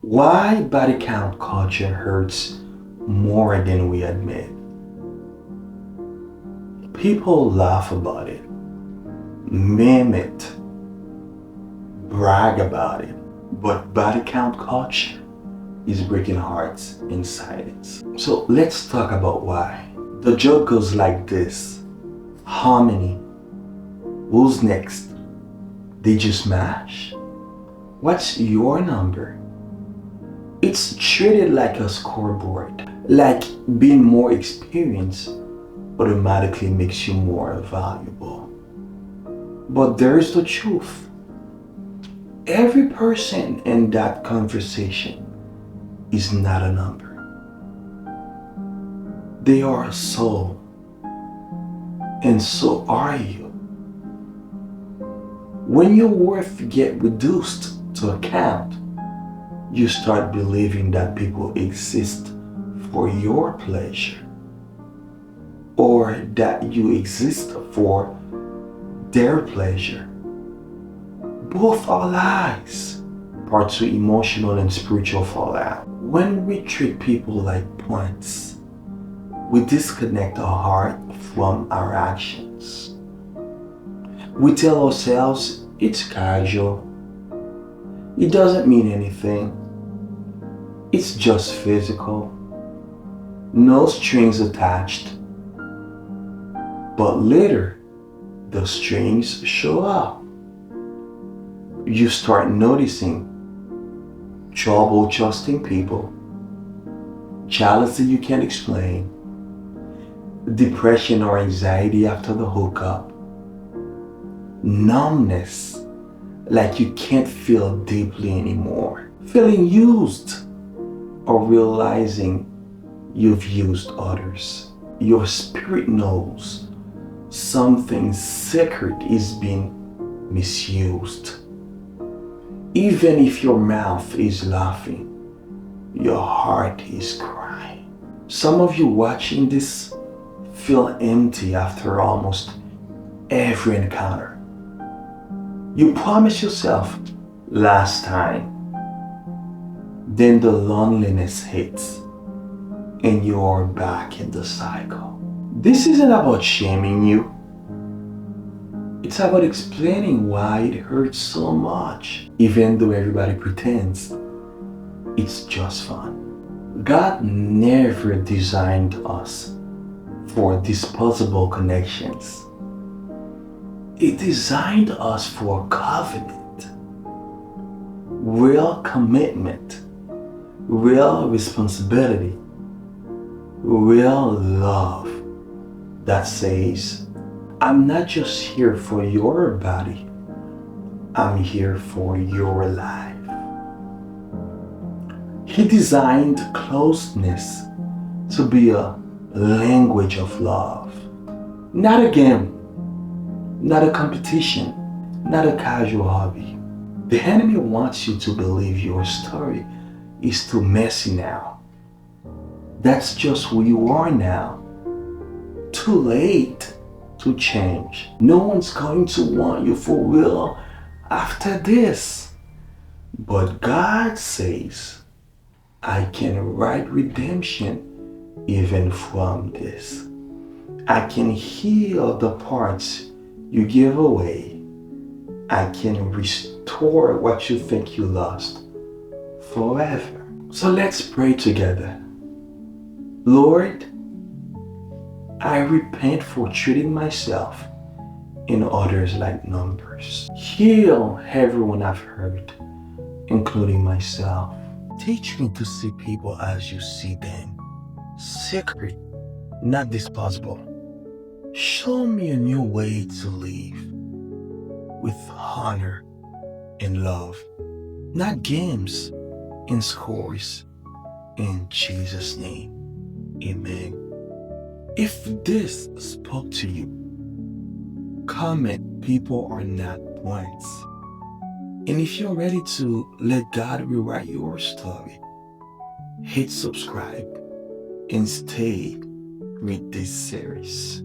Why body count culture hurts more than we admit. People laugh about it, meme it, brag about it, but body count culture is breaking hearts in silence. So let's talk about why. The joke goes like this: how many? Who's next? Did you smash? What's your number? It's treated like a scoreboard, like being more experienced automatically makes you more valuable. But there's the truth. Every person in that conversation is not a number. They are a soul, and so are you. When your worth get reduced to a count, you start believing that people exist for your pleasure, or that you exist for their pleasure. Both are lies, part to emotional and spiritual fallout. When we treat people like points, we disconnect our heart from our actions. We tell ourselves it's casual, it doesn't mean anything, it's just physical, no strings attached. But later, the strings show up. You start noticing trouble trusting people, jealousy you can't explain, depression or anxiety after the hookup, numbness, like you can't feel deeply anymore, feeling used, or realizing you've used others. Your spirit knows something sacred is being misused. Even if your mouth is laughing, your heart is crying. Some of you watching this feel empty after almost every encounter. You promise yourself last time, then the loneliness hits and you are back in the cycle. This isn't about shaming you. It's about explaining why it hurts so much, even though everybody pretends it's just fun. God never designed us for disposable connections. He designed us for covenant, real commitment, real responsibility, real love that says, I'm not just here for your body, I'm here for your life. He designed closeness to be a language of love, not a game, not a competition, not a casual hobby. The enemy wants you to believe your story is too messy now. That's just who you are now. Too late to change. No one's going to want you for real after this. But God says, I can write redemption even from this. I can heal the parts you give away. I can restore what you think you lost forever. So let's pray together. Lord, I repent for treating myself and others like numbers. Heal everyone I've hurt, including myself. Teach me to see people as you see them, sacred, not disposable. Show me a new way to live with honor and love, not games and scores. In Jesus' name, amen. If this spoke to you, comment people are not points. And if you're ready to let God rewrite your story, hit subscribe and stay with this series.